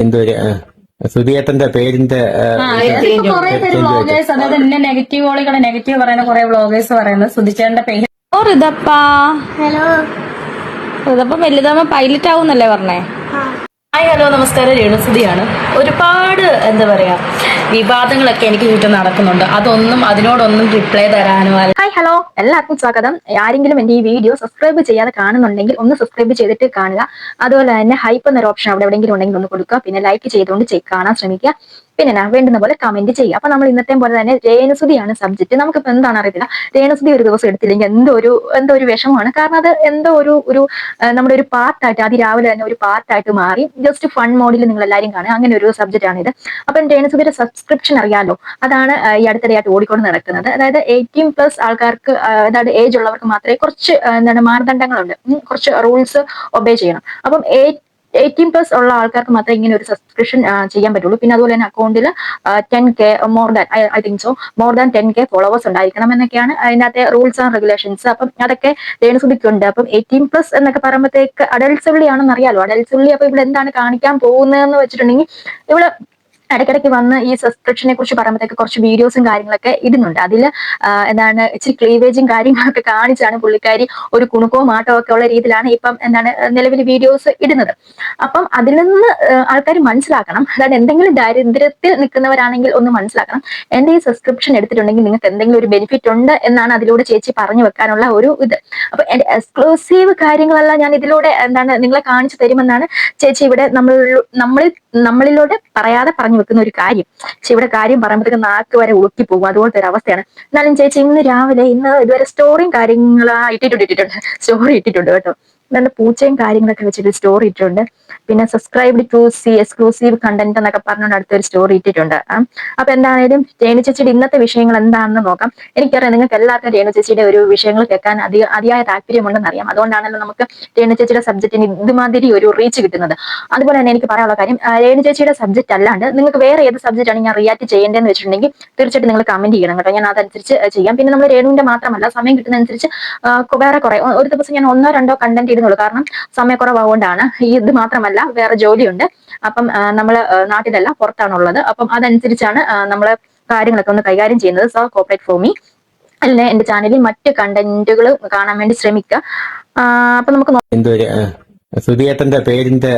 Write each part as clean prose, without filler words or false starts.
എന്തൊരു സുധിയേട്ടന്റെ പേരിന്റെ കുറെ പേര് വ്ളോഗേഴ്സ്, അതായത് എന്നെ നെഗറ്റീവുകളെ നെഗറ്റീവ് പറയുന്ന കുറെ വ്ളോഗേഴ്സ് പറയുന്നത് സുധിച്ചേട്ടന്റെ പേര്. ഓ ഋതപ്പാ, ഹലോ. ഋതപ്പ വലുതാവുമ്പോ പൈലറ്റ് ആവുന്നല്ലേ പറഞ്ഞേ? ഹായ്, ഹലോ, നമസ്കാരം. രേണുസുതിയാണ്. ഒരുപാട് എന്താ പറയാ വിവാദങ്ങളൊക്കെ എനിക്ക് ചുറ്റും നടക്കുന്നുണ്ട്. അതിനോടൊന്നും റിപ്ലൈ തരാനോ ഹായ്, ഹലോ, എല്ലാവർക്കും സ്വാഗതം. ആരെങ്കിലും എന്റെ ഈ വീഡിയോ സബ്സ്ക്രൈബ് ചെയ്യാതെ കാണുന്നുണ്ടെങ്കിൽ ഒന്ന് സബ്സ്ക്രൈബ് ചെയ്തിട്ട് കാണുക. അതുപോലെ തന്നെ ഹൈപ്പ് എന്നൊരു ഓപ്ഷൻ അവിടെ എവിടെയെങ്കിലും ഉണ്ടെങ്കിൽ ഒന്ന് കൊടുക്കുക. പിന്നെ ലൈക്ക് ചെയ്തുകൊണ്ട് കാണാൻ ശ്രമിക്കുക. പിന്നെ വേണ്ടുന്ന പോലെ കമന്റ് ചെയ്യുക. അപ്പൊ നമ്മൾ ഇന്നത്തെ പോലെ തന്നെ രേണുസുതിയാണ് സബ്ജക്ട്. നമുക്കിപ്പോ എന്താണ് അറിയത്തില്ല, രേണുസുതി ഒരു ദിവസം എടുത്തില്ലെങ്കിൽ എന്തോ ഒരു വിഷമമാണ്. കാരണം അത് എന്തോ ഒരു നമ്മുടെ ഒരു പാർട്ടായിട്ട് അതിരാവിലെ തന്നെ ഒരു പാർട്ടായിട്ട് മാറി. ജസ്റ്റ് ഫൺ മോഡിൽ നിങ്ങൾ എല്ലാവരും കാണുക. അങ്ങനെ ഒരു സബ്ജക്റ്റ് ആണ് ഇത്. അപ്പം രേണുസുതിയുടെ സബ്സ്ക്രിപ്ഷൻ അറിയാലോ, അതാണ് ഈ അടുത്തിടെയായിട്ട് ഓടിക്കൊണ്ട് നടക്കുന്നത്. അതായത് 18+ ആൾക്കാർക്ക്, അതായത് ഏജ് ഉള്ളവർക്ക് മാത്രമേ കുറച്ച് മാനദണ്ഡങ്ങളുണ്ട്, കുറച്ച് റൂൾസ് ഒബേ ചെയ്യണം. അപ്പം 18+ ഉള്ള ആൾക്കാർക്ക് മാത്രമേ ഇങ്ങനെ ഒരു സബ്സ്ക്രിപ്ഷൻ ചെയ്യാൻ പറ്റുള്ളൂ. പിന്നെ അതുപോലെ തന്നെ അക്കൗണ്ടിൽ 10K more than I think so more than 10K followers ഉണ്ടായിരിക്കണം എന്നൊക്കെയാണ് അതിനകത്തെ റൂൾസ് ആൻഡ് റെഗുലേഷൻസ്. അപ്പം അതൊക്കെ രേണുസുതിക്കുണ്ട്. അപ്പം 18+ എന്നൊക്കെ പറയുമ്പോഴത്തേക്ക് അഡൽട്സ് ഉള്ളി ആണെന്ന് അറിയാലോ. അഡൽട്സ് ഉള്ളി അപ്പൊ ഇവിടെ എന്താണ് കാണിക്കാൻ പോകുന്നതെന്ന് വെച്ചിട്ടുണ്ടെങ്കിൽ ഇവിടെ ഇടയ്ക്കിടയ്ക്ക് വന്ന് ഈ സബ്സ്ക്രിപ്ഷനെ കുറിച്ച് പറയുമ്പോഴത്തേക്ക് കുറച്ച് വീഡിയോസും കാര്യങ്ങളൊക്കെ ഇടുന്നുണ്ട്. അതിൽ ഇച്ചിരി ക്ലീവേജും കാര്യങ്ങളൊക്കെ കാണിച്ചാണ് പുള്ളിക്കാരി ഒരു കുണുക്കവും മാട്ടവും ഒക്കെ ഉള്ള രീതിയിലാണ് ഇപ്പം നിലവിൽ വീഡിയോസ് ഇടുന്നത്. അപ്പം അതിൽ നിന്ന് ആൾക്കാർ മനസ്സിലാക്കണം, അതായത് എന്തെങ്കിലും ദാരിദ്ര്യത്തിൽ നിൽക്കുന്നവരാണെങ്കിൽ ഒന്ന് മനസ്സിലാക്കണം, എന്റെ ഈ സബ്സ്ക്രിപ്ഷൻ എടുത്തിട്ടുണ്ടെങ്കിൽ നിങ്ങൾക്ക് എന്തെങ്കിലും ഒരു ബെനിഫിറ്റ് ഉണ്ട് എന്നാണ് അതിലൂടെ ചേച്ചി പറഞ്ഞു വെക്കാനുള്ള ഒരു ഇത്. അപ്പൊ എന്റെ എക്സ്ക്ലൂസീവ് കാര്യങ്ങളെല്ലാം ഞാൻ ഇതിലൂടെ നിങ്ങളെ കാണിച്ചു തരുമെന്നാണ് ചേച്ചി ഇവിടെ നമ്മളിലൂടെ പറയാതെ പറഞ്ഞു വെക്കുന്ന ഒരു കാര്യം. പക്ഷെ ഇവിടെ കാര്യം പറയുമ്പോഴത്തേക്ക് നാക്ക് വരെ ഉളുക്കി പോകും, അതുപോലത്തെ ഒരു അവസ്ഥയാണ്. എന്നാലും ചേച്ചി ഇന്ന് ഇതുവരെ സ്റ്റോറിയും കാര്യങ്ങളായിട്ടിട്ടുണ്ട്, സ്റ്റോറി ഇട്ടിട്ടുണ്ട് കേട്ടോ. നല്ല പൂച്ചയും കാര്യങ്ങളൊക്കെ വെച്ചിട്ട് സ്റ്റോറി ഇട്ടിട്ടുണ്ട്. പിന്നെ subscribe to see exclusive content എന്നൊക്കെ പറഞ്ഞുകൊണ്ട് അടുത്തൊരു സ്റ്റോറി ഇട്ടിട്ടുണ്ട്. അപ്പൊ എന്താണേലും രേണു ചേച്ചിയുടെ ഇന്നത്തെ വിഷയങ്ങൾ എന്താണെന്ന് നോക്കാം. എനിക്കറിയാം നിങ്ങൾക്ക് എല്ലാവർക്കും രേണു ചേച്ചിയുടെ ഒരു വിഷയങ്ങൾ കേൾക്കാൻ അതിയായ താല്പര്യമുണ്ടെന്ന് അറിയാം. അതുകൊണ്ടാണല്ലോ നമുക്ക് രേണു ചേച്ചിയുടെ സബ്ജക്റ്റിന് ഇതുമാതിരി ഒരു റീച്ച് കിട്ടുന്നത്. അതുപോലെ തന്നെ എനിക്ക് പറയാനുള്ള കാര്യം, രേണു ചേച്ചിയുടെ സബ്ജക്റ്റ് അല്ലാണ്ട് നിങ്ങൾക്ക് വേറെ ഏത് സബ്ജക്റ്റ് ആണ് ഞാൻ റിയാക്ട് ചെയ്യേണ്ടതെന്ന് വെച്ചിട്ടുണ്ടെങ്കിൽ തീർച്ചയായിട്ടും നിങ്ങൾ കമന്റ് ചെയ്യണം കേട്ടോ. ഞാൻ അതനുസരിച്ച് ചെയ്യാം. പിന്നെ നമ്മൾ രേണുവിന്റെ മാത്രമല്ല, സമയം കിട്ടുന്നതനുസരിച്ച് വേറെ കുറെ, ഒരു ദിവസം ഞാൻ 1-2 കണ്ടന്റ് ഇടുന്നുള്ളൂ. കാരണം സമയക്കുറവാകൊണ്ടാണ്. ഇത് മാത്രമല്ല വേറെ ജോലിയുണ്ട്. അപ്പം നമ്മള് നാട്ടിലല്ല, പുറത്താണുള്ളത്. അപ്പം അതനുസരിച്ചാണ് നമ്മള് കാര്യങ്ങളൊക്കെ ഒന്ന് കൈകാര്യം ചെയ്യുന്നത്. So cooperate for me. അല്ലെ എന്റെ ചാനലിൽ മറ്റ് കണ്ടന്റുകൾ കാണാൻ വേണ്ടി ശ്രമിക്കുക. അപ്പൊ നമുക്ക് സുധിയേട്ടന്റെ പേരിന്റെ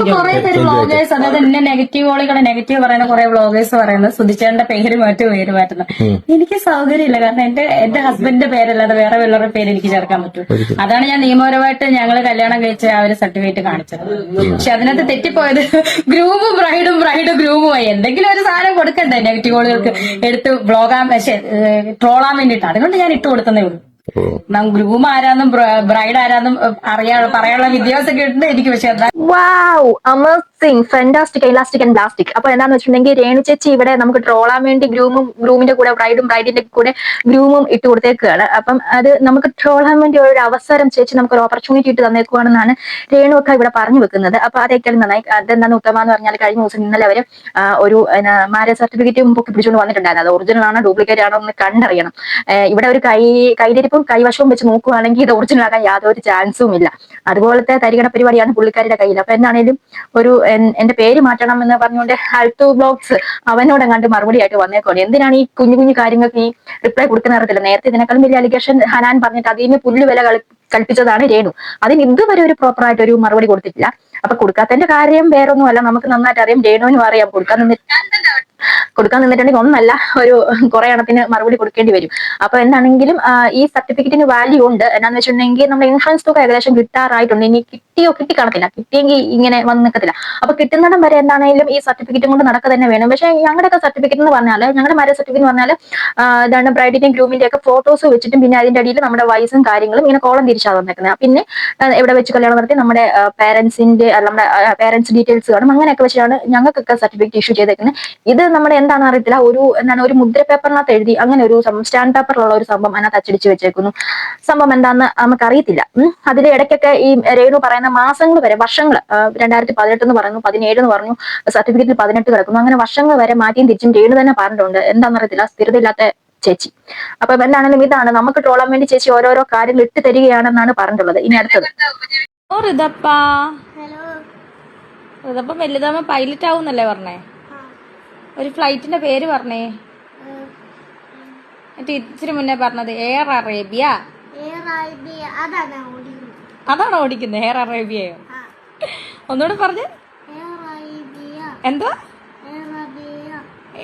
കുറെ പേര് വ്ളോഗേഴ്സ്, അതായത് എന്നെ നെഗറ്റീവ് പറയുന്ന കുറെ വ്ളോഗേഴ്സ് പറയുന്നത് സുധിച്ചേട്ടന്റെ പേര് മാറ്റുന്നത്. എനിക്ക് സൗകര്യമില്ല, കാരണം എന്റെ ഹസ്ബൻഡിന്റെ പേരല്ലാതെ വേറെ വല്ലവരുടെ പേര് എനിക്ക് ചേർക്കാൻ പറ്റും. അതാണ് ഞാൻ നിയമപരമായിട്ട് ഞങ്ങള് കല്യാണം കഴിച്ച ആ ഒരു സർട്ടിഫിക്കറ്റ് കാണിച്ചത്. പക്ഷെ അതിനകത്ത് തെറ്റിപ്പോയത് ഗ്രൂമും ബ്രൈഡും ഗ്രൂമുമായി എന്തെങ്കിലും ഒരു സാധനം കൊടുക്കണ്ടേ നെഗറ്റീവുകൾക്ക് എടുത്ത് ട്രോളാൻ വേണ്ടിയിട്ട്. അതുകൊണ്ട് ഞാൻ ഇട്ട് കൊടുത്തതേ ഉള്ളൂ. ഗ്രൂം ആരാന്നും ബ്രൈഡ് ആരാന്നും പറയാനുള്ള വിദ്യാഭ്യാസം ഇട്ടുണ്ട് എനിക്ക്. പക്ഷെ ഫാന്റാസ്റ്റിക്, ഇലാസ്റ്റിക് ആൻഡ് പ്ലാസ്റ്റിക്. അപ്പൊ എന്താന്ന് വെച്ചിട്ടുണ്ടെങ്കിൽ രേണു ചേച്ചി ഇവിടെ നമുക്ക് ട്രോളാൻ വേണ്ടി ഗ്രൂമിന്റെ കൂടെ ബ്രൈഡിന്റെ കൂടെ ഗ്രൂമും ഇട്ട് കൊടുത്തേക്കാണ്. അപ്പം അത് നമുക്ക് ട്രോളാൻ വേണ്ടി ഒരു അവസരം ചേച്ചി നമുക്ക് ഒരു ഓപ്പർച്യൂണിറ്റി ഇട്ട് തന്നേക്കുവാണെന്നാണ് രേണു ഒക്കെ ഇവിടെ പറഞ്ഞു വെക്കുന്നത്. അപ്പൊ അതൊക്കെ നന്നായി. അതെന്താന്ന് ഉത്തമ എന്ന് പറഞ്ഞാൽ കഴിഞ്ഞ ദിവസം ഇന്നലെ അവര് ഒരു മാരേജ് സർട്ടിഫിക്കറ്റും പൊക്കി പിടിച്ചുകൊണ്ട് വന്നിട്ടുണ്ടായിരുന്നു. അത് ഒറിജിനൽ ആണോ ഡ്യൂപ്ലിക്കേറ്റ് ആണോ എന്ന് കണ്ടറിയണം. ഇവിടെ ഒരു കൈലിരിപ്പും കൈവശവും വെച്ച് നോക്കുവാണെങ്കിൽ ഇത് ഒറിജിനൽ ആകാൻ യാതൊരു ചാൻസും ഇല്ല. അതുപോലത്തെ തരികട പരിപാടിയാണ് പുള്ളിക്കാരുടെ കയ്യിൽ. അപ്പൊ എന്താണേലും ഒരു എന്റെ പേര് മാറ്റണം എന്ന് പറഞ്ഞുകൊണ്ട് ആൽട്ടു ബ്ലോഗ്സ് അവനോട് കണ്ട് മറുപടി ആയിട്ട് വന്നേക്കോട്ടെ. എന്തിനാണ് ഈ കുഞ്ഞു കാര്യങ്ങൾക്ക് ഈ റിപ്ലൈ കൊടുക്കുന്ന അറിയത്തില്ല. നേരത്തെ ഇതിനേക്കാളും വലിയ അലിഗേഷൻ ഹനാൻ പറഞ്ഞിട്ട് അതിന് പുല്ലുവില കൽപ്പിച്ചതാണ് രേണു. അതിന് ഇതുവരെ ഒരു പ്രോപ്പർ ആയിട്ട് ഒരു മറുപടി കൊടുത്തിട്ടില്ല. അപ്പൊ കൊടുക്കാത്തതിന്റെ കാര്യം വേറൊന്നുമല്ല, നമുക്ക് നന്നായിട്ട് അറിയാം, രേണുവിനും അറിയാം. കൊടുക്കാൻ നിന്നിട്ടുണ്ടെങ്കിൽ ഒന്നല്ല, ഒരു കുറെ എണ്ണത്തിന് മറുപടി കൊടുക്കേണ്ടി വരും. അപ്പൊ എന്താണെങ്കിലും ഈ സർട്ടിഫിക്കറ്റിന് വാല്യൂ ഉണ്ട്. എന്നാന്ന് വെച്ചിട്ടുണ്ടെങ്കിൽ നമ്മുടെ ഇൻഷുറൻസ് തുക ഏകദേശം കിട്ടാറായിട്ടുണ്ട്. ഇനി കിട്ടിക്കാണത്തില്ല, കിട്ടിയെങ്കിൽ ഇങ്ങനെ വന്ന് നിൽക്കത്തില്ല. അപ്പൊ കിട്ടുന്നിടം വരെ എന്താണെങ്കിലും ഈ സർട്ടിഫിക്കറ്റും കൊണ്ട് നടക്കുക തന്നെ വേണം. പക്ഷെ ഞങ്ങളുടെയൊക്കെ സർട്ടിഫിക്കറ്റ് എന്ന് പറഞ്ഞാൽ, ഞങ്ങളുടെ മാരേജ് സർട്ടിഫിക്കറ്റ് എന്ന് പറഞ്ഞാൽ ഇതാണ് ബ്രൈഡിന്റെയും ഗ്രൂമിന്റെ ഒക്കെ ഫോട്ടോസ് വെച്ചിട്ടും പിന്നെ അതിന്റെ അടിയിൽ നമ്മുടെ വയസ്സും കാര്യങ്ങളും ഇങ്ങനെ കോളം തിരിച്ചാണ് വന്നേക്കുന്നത്. പിന്നെ എവിടെ വെച്ച് കല്യാണം നടത്തി നമ്മുടെ നമ്മുടെ പേരൻസ് ഡീറ്റെയിൽസ് കാണും. അങ്ങനെയൊക്കെ വെച്ചാണ് ഞങ്ങൾക്കൊക്കെ സർട്ടിഫിക്കറ്റ് ഇഷ്യൂ ചെയ്തേക്കുന്നത്. ഇത് നമ്മുടെ എന്താണെന്ന് അറിയത്തില്ല, ഒരു മുദ്ര പേപ്പറിനകത്ത് എഴുതി അങ്ങനെ ഒരു സ്റ്റാമ്പ് പേപ്പറിലുള്ള ഒരു സംഭവം അതിനകത്ത് അച്ചടിച്ച് വെച്ചേക്കുന്നു. സംഭവം എന്താണെന്ന് നമുക്ക് അറിയത്തില്ല. അതിൽ ഇടയ്ക്കൊക്കെ ഈ രേണു പറയുന്ന മാസങ്ങൾ വരെ, വർഷങ്ങൾ, 2018 എന്ന് പറഞ്ഞു, 17 എന്ന് പറഞ്ഞു, സർട്ടിഫിക്കറ്റിൽ 18 കിടക്കുന്നു. അങ്ങനെ വർഷങ്ങൾ വരെ മാറ്റിയും തിരിച്ചും രേണു തന്നെ പറഞ്ഞിട്ടുണ്ട്. എന്താണെന്നറിയത്തില്ല, സ്ഥിരതയില്ലാത്ത ചേച്ചി. അപ്പൊ എന്താണെങ്കിലും ഇതാണ് നമുക്ക് ട്രോളാൻ വേണ്ടി ചേച്ചി ഓരോരോ കാര്യങ്ങൾ ഇട്ട് തരികയാണെന്നാണ് പറഞ്ഞിട്ടുള്ളത്. ഇനി അടുത്തത്. ഓ ഋതപ്പാ, ഹലോ. ഇതപ്പം വലുതാകുമ്പോ പൈലറ്റ് ആവുന്നല്ലേ പറഞ്ഞേ? ഒരു ഫ്ലൈറ്റിന്റെ പേര് പറഞ്ഞേ. എന്നിട്ട് ഇച്ചിരി മുന്നേ പറഞ്ഞത് എയർ അറേബ്യ. അതാണോ ഓടിക്കുന്നത്? എയർ അറേബ്യയോ? ഒന്നുകൂടെ പറഞ്ഞേ. എന്തോ?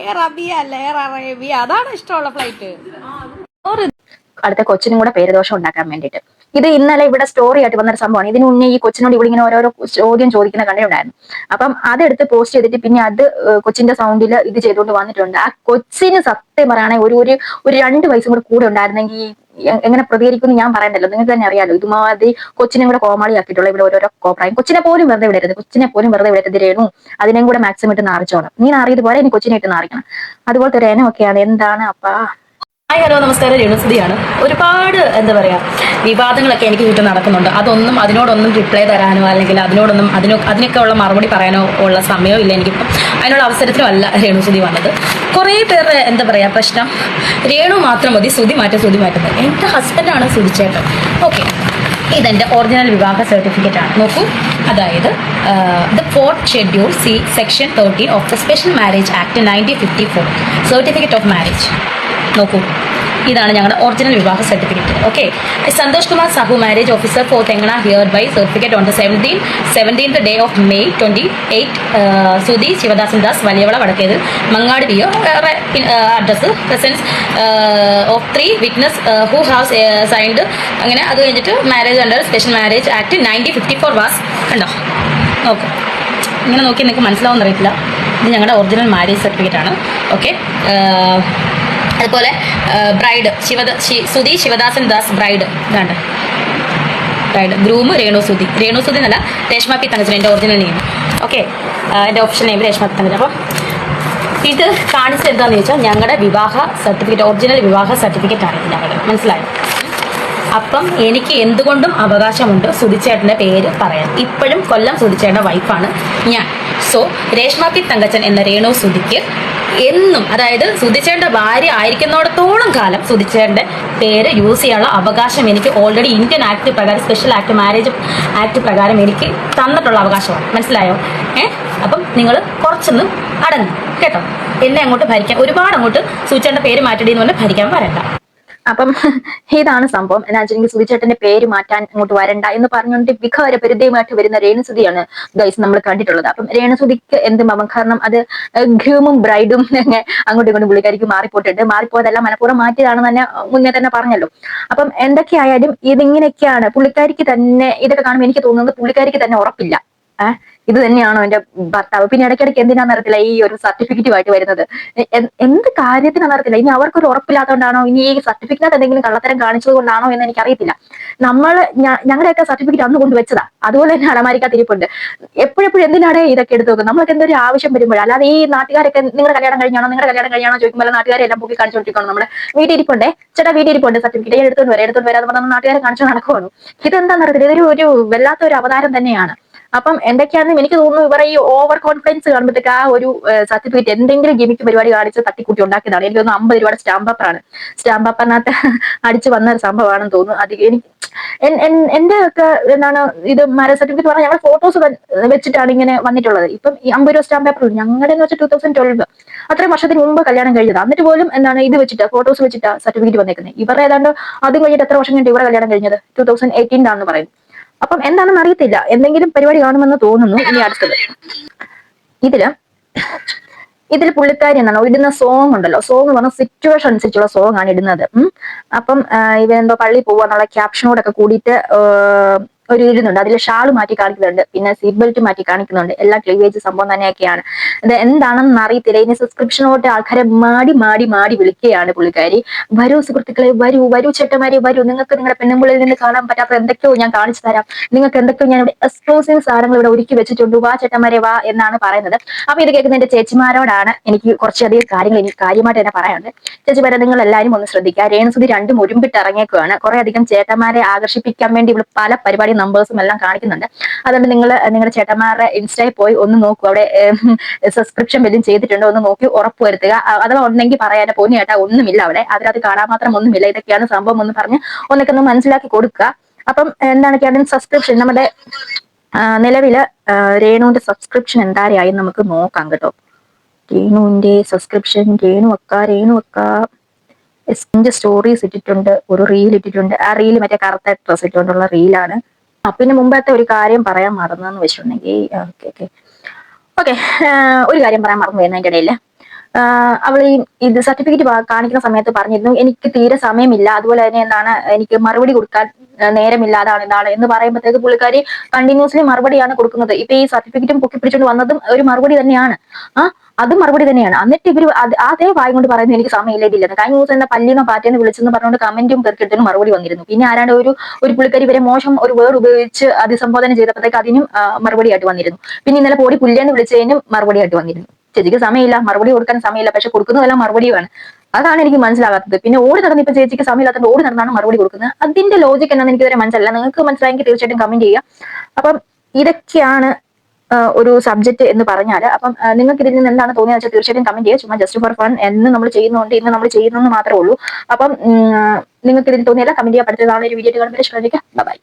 എയർ അറേബ്യ അല്ല, എയർ അറേബ്യ. അതാണ് ഇഷ്ടമുള്ള ഫ്ലൈറ്റ്. അടുത്ത കൊച്ചിനും കൂടെ പേരുദോഷം ഉണ്ടാക്കാൻ വേണ്ടിയിട്ട്. ഇത് ഇന്നലെ ഇവിടെ സ്റ്റോറി ആയിട്ട് വന്നൊരു സംഭവമാണ്. ഇതിന് മുന്നേ ഈ കൊച്ചിനോട് ഇവിടെ ഇങ്ങനെ ഓരോരോ ചോദ്യം ചോദിക്കുന്ന കണ്ടിട്ടുണ്ടായിരുന്നു. അപ്പം അതെടുത്ത് പോസ്റ്റ് ചെയ്തിട്ട് പിന്നെ അത് കൊച്ചിന്റെ സൗണ്ടിൽ ഇത് ചെയ്തുകൊണ്ട് വന്നിട്ടുണ്ട്. ആ കൊച്ചിന് സത്യം പറയുകയാണെങ്കിൽ ഒരു 2 വയസ്സും കൂടെ ഉണ്ടായിരുന്നെങ്കിൽ എങ്ങനെ പ്രതികരിക്കുമെന്ന് ഞാൻ പറയണ്ടല്ലോ, നിങ്ങൾക്ക് തന്നെ അറിയാലോ. ഇതുമാതിരി കൊച്ചിനെ കൂടെ കോമാളിയാക്കിയിട്ടുള്ള ഇവിടെ ഓരോരോ കോപ്രായം. കൊച്ചിനെ പോലും വെറുതെ വിടരുത്, കൊച്ചിനെ പോലും വെറുതെ വിടരുത് രേണു. അതിനെയും കൂടെ മാക്സിമം ഇട്ട് നാറിച്ചോണം. നീ നാറിയതുപോലെ ഇനി കൊച്ചിനെ ഇട്ട് നാറിക്കണം. അതുപോലത്തെ ഒരു എനമൊക്കെയാണ്. എന്താണ് അപ്പാ? ഹായ്, ഹലോ, നമസ്കാരം. രേണുസുതിയാണ്. ഒരുപാട് എന്താ പറയാ വിവാദങ്ങളൊക്കെ എനിക്ക് ചുറ്റും നടക്കുന്നുണ്ട്. അതിനോടൊന്നും റിപ്ലൈ തരാനോ അല്ലെങ്കിൽ അതിനൊക്കെ ഉള്ള മറുപടി പറയാനോ ഉള്ള സമയമോ ഇല്ല എനിക്കിപ്പം. അതിനുള്ള അവസരത്തിനും അല്ല രേണുസുതി വന്നത്. കുറേ പേരുടെ എന്താ പറയാ പ്രശ്നം, രേണു മാത്രം മതി, സുതി മാറ്റുന്നത്. എൻ്റെ ഹസ്ബൻഡാണ് സുതിച്ചേട്ടൻ. ഓക്കെ, ഇതെന്റെ ഒറിജിനൽ വിവാഹ സർട്ടിഫിക്കറ്റ് ആണ്. നോക്കൂ, അതായത് the 4th schedule C section 13 of the special marriage act 1954 certificate of marriage. നോക്കൂ, ഇതാണ് ഞങ്ങളുടെ ഒറിജിനൽ വിവാഹ certificate. Okay, Santhosh Kumar Sahu marriage officer for Thengana hereby certificate on the 17th day of May 28 Sudhi Sivadasan Das, Valiyavala, Vadakketh, Mangad PO. Address presence of 3 witness who have signed. അങ്ങനെ അത് കഴിഞ്ഞിട്ട് marriage under special marriage act 1954 was. കണ്ടോ? നോക്കൂ, ഇങ്ങനെ നോക്കി നിങ്ങൾക്ക് മനസ്സിലാവുമെന്ന് അറിയത്തില്ല. ഇത് ഞങ്ങളുടെ ഒറിജിനൽ മാരേജ് സർട്ടിഫിക്കറ്റ് ആണ്. ഓക്കെ, അതുപോലെ ബ്രൈഡ് സുധി ശിവദാസൻ ദാസ് ബ്രൈഡ്. ഇതാണ്ട് ബ്രൈഡ്. ഗ്രൂം രേണുസുതി എന്നല്ല, രേഷ്മ പി തങ്കച്ചൻ എൻ്റെ ഒറിജിനൽ നെയിം. ഓക്കെ, എൻ്റെ option name Reshma P Thankachan. അപ്പം ഇത് കാണിച്ചത് എന്താണെന്ന് ചോദിച്ചാൽ ഞങ്ങളുടെ വിവാഹ സർട്ടിഫിക്കറ്റ്, ഒറിജിനൽ വിവാഹ സർട്ടിഫിക്കറ്റ് ആണ് ഇത് ഞങ്ങളുടെ. മനസ്സിലായോ? അപ്പം എനിക്ക് എന്തുകൊണ്ടും അവകാശമുണ്ട് സുധിച്ചേട്ടൻ്റെ പേര് പറയാൻ. ഇപ്പോഴും കൊല്ലം സുധിച്ചേട്ടൻ്റെ വൈഫാണ് ഞാൻ. സോ രേഷ്മ പി തങ്കച്ചൻ എന്ന രേണു സുധിക്ക് എന്നും, അതായത് സുധിച്ചേട്ടൻ്റെ ഭാര്യ ആയിരിക്കുന്നിടത്തോളം കാലം സുധിച്ചേട്ടൻ്റെ പേര് യൂസ് ചെയ്യാനുള്ള അവകാശം എനിക്ക് ഓൾറെഡി ഇന്ത്യൻ ആക്ട് പ്രകാരം, സ്പെഷ്യൽ ആക്ട്, മാരേജ് ആക്ട് പ്രകാരം എനിക്ക് തന്നിട്ടുള്ള അവകാശമാണ്. മനസ്സിലായോ? അപ്പം നിങ്ങൾ കുറച്ചൊന്ന് അടങ്ങും കേട്ടോ. എന്നെ അങ്ങോട്ട് ഭരിക്കാൻ, ഒരുപാട് അങ്ങോട്ട് സുധിച്ചേട്ടൻ്റെ പേര് മാറ്റടി എന്ന് പറഞ്ഞാൽ ഭരിക്കാൻ വരണ്ട. അപ്പം ഇതാണ് സംഭവം. എന്നാ വെച്ചിട്ടുണ്ടെങ്കിൽ സുധിച്ചേട്ടന്റെ പേര് മാറ്റാൻ അങ്ങോട്ട് വരണ്ട എന്ന് പറഞ്ഞുകൊണ്ട് വികാരപരിതയുമായിട്ട് വരുന്ന രേണുസുതിയാണ് ഗൈസ് നമ്മൾ കണ്ടിട്ടുള്ളത്. അപ്പം രേണുസുതിക്ക് എന്തും ആവാം, കാരണം അത് ഗ്രൂമും ബ്രൈഡും അങ്ങോട്ടും ഇങ്ങോട്ടും പുള്ളിക്കാരിക്ക് മാറിപ്പോയതല്ല, മനഃപൂർവ്വം മാറ്റിയതാണെന്ന് തന്നെ മുന്നേ തന്നെ പറഞ്ഞല്ലോ. അപ്പം എന്തൊക്കെയായാലും ഇതിങ്ങനെയൊക്കെയാണ്. പുള്ളിക്കാരിക്ക് തന്നെ ഇതൊക്കെ കാണുമ്പോൾ എനിക്ക് തോന്നുന്നത് പുള്ളിക്കാരിക്ക് തന്നെ ഉറപ്പില്ല ഇത് തന്നെയാണോ എന്റെ ഭർത്താവ്. പിന്നെ ഇടയ്ക്കിടയ്ക്ക് എന്തിനാന്ന് അറിയത്തില്ല ഈ ഒരു സർട്ടിഫിക്കറ്റുമായിട്ട് വരുന്നത്. എന്ത് കാര്യത്തിനാന്ന് അറിയത്തില്ല. ഇനി അവർക്കൊരു ഉറപ്പില്ലാത്തതുകൊണ്ടാണോ, ഇനി ഈ സർട്ടിഫിക്കറ്റ് എന്തെങ്കിലും കള്ളത്തരം കാണിച്ചത് കൊണ്ടാണോ എന്ന് എനിക്കറിയത്തില്ല. ഞങ്ങളുടെയൊക്കെ സർട്ടിഫിക്കറ്റ് അന്ന് കൊണ്ടുവച്ചതാ, അതുപോലെ തന്നെ അലമാരിക്കകത്തിരിപ്പുണ്ട്. എപ്പോഴെപ്പോഴും എന്തിനാണ് ഇതൊക്കെ എടുത്ത് നോക്കുന്നത്? നമ്മൾക്ക് എന്തൊരു ആവശ്യം വരുമ്പോൾ. അല്ലാതെ ഈ നാട്ടുകാരൊക്കെ നിങ്ങളുടെ കല്യാണം കഴിഞ്ഞാണോ ചോദിക്കുമ്പോൾ നാട്ടുകാരെ എല്ലാം പൊക്കി കാണിച്ചുകൊണ്ടിരിക്കണം. നമ്മുടെ വീട്ടിൽ ഇരിപ്പുണ്ടേ, ചേട്ടാ വീട്ടിൽ ഇരിപ്പുണ്ട് സർട്ടിഫിക്കറ്റ്, എടുത്തോണ്ട് വരാതെ പറഞ്ഞാൽ നാട്ടുകാരെ കാണിച്ചു നടക്കുവാണ്. ഇതെന്താന്ന് അറിയത്തില്ല. ഇതൊരു വല്ലാത്ത ഒരു അവതാരം തന്നെയാണ്. അപ്പം എന്തൊക്കെയാണെന്ന് എനിക്ക് തോന്നുന്നു ഇവരെ ഈ ഓവർ കോൺഫിഡൻസ് കാണുമ്പോഴത്തേക്ക് ആ ഒരു സർട്ടിഫിക്കറ്റ് എന്തെങ്കിലും ഗിമിക്ക് പരിപാടി കാണിച്ച് തട്ടിക്കൂട്ടി ഉണ്ടാക്കിയതാണ്. എനിക്ക് തോന്നുന്നു 50 രൂപയുടെ സ്റ്റാമ്പ് പേപ്പറാണ്. സ്റ്റാമ്പ് പേപ്പറിനകത്ത് അടിച്ചു വന്ന ഒരു സംഭവമാണെന്ന് തോന്നുന്നു. അത് എനിക്ക് എന്റെ ഒക്കെ എന്താണ് ഇത് മാരേജ് സർട്ടിഫിക്കറ്റ് പറഞ്ഞാൽ ഞങ്ങൾ ഫോട്ടോസ് വെച്ചിട്ടാണ് ഇങ്ങനെ വന്നിട്ടുള്ളത്. ഇപ്പം ഈ 50 രൂപ സ്റ്റാമ്പ് പേപ്പർ ഞങ്ങളുടെ എന്ന് വെച്ചാൽ 2012 അത്രയും വർഷത്തിന് മുമ്പ് കല്യാണം കഴിഞ്ഞത്. എന്നിട്ട് പോലും എന്താണ് ഇത് വെച്ചിട്ട് ഫോട്ടോസ് വെച്ചിട്ട് സർട്ടിഫിക്കറ്റ് വന്നേക്കുന്നത്. ഇവരുടെ ഏതാണ്ട് അതും കഴിഞ്ഞിട്ട് എത്ര വർഷം കഴിഞ്ഞിട്ട് ഇവരെ കല്യാണം കഴിഞ്ഞത് 2018 പറയുന്നത്. അപ്പം എന്താണെന്ന് അറിയത്തില്ല, എന്തെങ്കിലും പരിപാടി കാണുമെന്ന് തോന്നുന്നു. ഇനി അടുത്തത് ഇതില് പുള്ളിക്കാരി എന്താണ് ഇടുന്ന സോങ് ഉണ്ടല്ലോ, സോങ് പറഞ്ഞ സിറ്റുവേഷൻ അനുസരിച്ചുള്ള സോങ് ആണ് ഇടുന്നത്. അപ്പം ഇവരെന്തോ പള്ളി പോവാന്നുള്ള ക്യാപ്ഷനോടൊക്കെ കൂടിയിട്ട് ഒരു ഇടുന്നുണ്ട്. അതിൽ ഷാള് മാറ്റി കാണിക്കുന്നുണ്ട്, പിന്നെ സീറ്റ് ബെൽറ്റ് മാറ്റി കാണിക്കുന്നുണ്ട്. എല്ലാം ക്ലീവേജ് സംഭവം തന്നെയൊക്കെയാണ്. ഇത് എന്താണെന്ന് അറിയത്തില്ല. ഇനി സബ്സ്ക്രിപ്ഷനോട്ട് ആൾക്കാരെ മാടി വിളിക്കുകയാണ് പുള്ളിക്കാരി. വരൂ സുഹൃത്തുക്കളെ, വരൂ ചേട്ടന്മാരെ, വരൂ. നിങ്ങൾക്ക് നിങ്ങളുടെ പെണ്ണുമ്പിളിൽ നിന്ന് കാണാൻ പറ്റാത്ത എന്തൊക്കെയോ ഞാൻ കാണിച്ചു തരാം. നിങ്ങൾക്ക് എന്തൊക്കെയോ ഞാൻ ഇവിടെ എക്സ്ക്ലൂസീവ് സാധനങ്ങൾ ഇവിടെ ഒരുക്കി വെച്ചിട്ടുണ്ട്. വാ ചേട്ടന്മാരെ വാ എന്നാണ് പറയുന്നത്. അപ്പൊ ഇത് കേൾക്കുന്ന എന്റെ ചേച്ചിമാരോടാണ് എനിക്ക് കുറച്ചധികം കാര്യങ്ങൾ എനിക്ക് കാര്യമായിട്ട് തന്നെ പറയാനുണ്ട്. ചേച്ചിമാരെ, നിങ്ങൾ എല്ലാവരും ഒന്ന് ശ്രദ്ധിക്കുക. രേണുസുതി രണ്ടും ഒരുമ്പിട്ട് ഇറങ്ങിയേക്കുവാണ്. കുറെ അധികം ചേട്ടന്മാരെ ആകർഷിപ്പിക്കാൻ വേണ്ടി ഇവിടെ പല പരിപാടി നമ്പേഴ്സും എല്ലാം കാണിക്കുന്നുണ്ട്. അതുകൊണ്ട് നിങ്ങൾ നിങ്ങളുടെ ചേട്ടന്മാരുടെ ഇൻസ്റ്റയിൽ പോയി ഒന്ന് നോക്കൂ. അവിടെ സബ്സ്ക്രിപ്ഷൻ വല്ലതും ചെയ്തിട്ടുണ്ടോ ഒന്ന് നോക്കി ഉറപ്പ് വരുത്തുക. അഥവാ ഉണ്ടെങ്കിൽ പറയാൻ പോന്നു ചേട്ടാ ഒന്നുമില്ല അവിടെ, അതിനകത്ത് കാണാൻ മാത്രം ഒന്നുമില്ല, ഇതൊക്കെയാണ് സംഭവം ഒന്ന് പറഞ്ഞ് ഒന്നൊക്കെ ഒന്ന് മനസ്സിലാക്കി കൊടുക്കുക. അപ്പം എന്താണ് സബ്സ്ക്രിപ്ഷൻ നമ്മുടെ നിലവില് രേണുവിന്റെ സബ്സ്ക്രിപ്ഷൻ എന്തായാലും നമുക്ക് നോക്കാം കേട്ടോ. രേണുവിന്റെ സബ്സ്ക്രിപ്ഷൻ രേണു അക്ക സ്റ്റോറീസ് ഇട്ടിട്ടുണ്ട്, ഒരു റീൽ ഇട്ടിട്ടുണ്ട്. ആ റീൽ മറ്റേ കറുത്ത ഡ്രസ് ഇട്ടുകൊണ്ടുള്ള റീലാണ്. പിന്നെ മുമ്പത്തെ ഒരു കാര്യം പറയാൻ മറന്നെന്ന് വെച്ചിട്ടുണ്ടെങ്കിൽ ഓക്കെ ഒരു കാര്യം പറയാൻ മറന്നു വരുന്നതിന്റെ ഇടയില് അവൾ ഇത് സർട്ടിഫിക്കറ്റ് കാണിക്കുന്ന സമയത്ത് പറഞ്ഞിരുന്നു എനിക്ക് തീരെ സമയമില്ല, അതുപോലെ തന്നെ എന്താണ് എനിക്ക് മറുപടി കൊടുക്കാൻ നേരമില്ല, ഇതാണ് എന്ന് പറയുമ്പോഴത്തേക്ക് പുള്ളിക്കാരി കണ്ടിന്യൂസ്ലി മറുപടിയാണ് കൊടുക്കുന്നത്. ഇപ്പൊ ഈ സർട്ടിഫിക്കറ്റും പൊക്കി പിടിച്ചുകൊണ്ട് വന്നതും ഒരു മറുപടി തന്നെയാണ്. അത് മറുപടി തന്നെയാണ്. എന്നിട്ട് ഇവര് അതേ വായം കൊണ്ട് പറയുന്നത് എനിക്ക് സമയമില്ലെന്ന്. കഴിഞ്ഞ ദിവസം എന്താ പല്ലിനോ പാറ്റേന്ന് വിളിച്ചെന്ന് പറഞ്ഞുകൊണ്ട് കമന്റും പെർക്കെടുത്തിനും മറുപടി വന്നിരുന്നു. പിന്നെ ആരാണ്ട് ഒരു പുള്ളിക്കാരി ഇവരെ മോശം ഒരു വേർഡ് ഉപയോഗിച്ച് അഭിസംബോധന ചെയ്തപ്പോഴത്തേക്ക് അതിനും മറുപടി ആയിട്ട് വന്നിരുന്നു. പിന്നെ ഇന്നലെ പോടി പുല്ലേന്ന് വിളിച്ചതിനും മറുപടി ആയിട്ട് വന്നിരുന്നു. ചേച്ചിക്ക് സമയമില്ല, മറുപടി കൊടുക്കാൻ സമയമില്ല, പക്ഷെ കൊടുക്കുന്നതെല്ലാം മറുപടിയാണ്. അതാണ് എനിക്ക് മനസ്സിലാകാത്തത്. പിന്നെ ഓടി നടന്ന് ഇപ്പൊ ചേച്ചിക്ക് സമയമില്ലാത്തത് ഓടി നടന്നാണ് മറുപടി കൊടുക്കുന്നത്. അതിന്റെ ലോജിക് എന്നാന്ന് എനിക്ക് ഇതുവരെ മനസ്സിലല്ല. നിങ്ങൾക്ക് മനസ്സിലായെങ്കിൽ തീർച്ചയായിട്ടും കമന്റ് ചെയ്യുക. അപ്പം ഇതൊക്കെയാണ് ഒരു സബ്ജക്ട് എന്ന് പറഞ്ഞാല്. അപ്പം നിങ്ങൾക്ക് ഇതിൽ നിന്ന് എന്താണ് തോന്നിയെന്ന് വെച്ചാൽ തീർച്ചയായിട്ടും കമന്റ് ചെയ്യുക. ചുമ്മാ ജസ്റ്റ് ഫോർ ഫൺ എന്ന് നമ്മൾ ചെയ്യുന്നുണ്ട്, ഇന്ന് നമ്മൾ ചെയ്യുന്നു മാത്രമേ ഉള്ളൂ. അപ്പം നിങ്ങൾക്ക് ഇതിൽ തോന്നിയല്ല കമന്റ് ചെയ്യാൻ. അടുത്ത നാളെ ഒരു വീഡിയോ കാണുമ്പോൾ ശ്രദ്ധിക്കുക. ബൈ.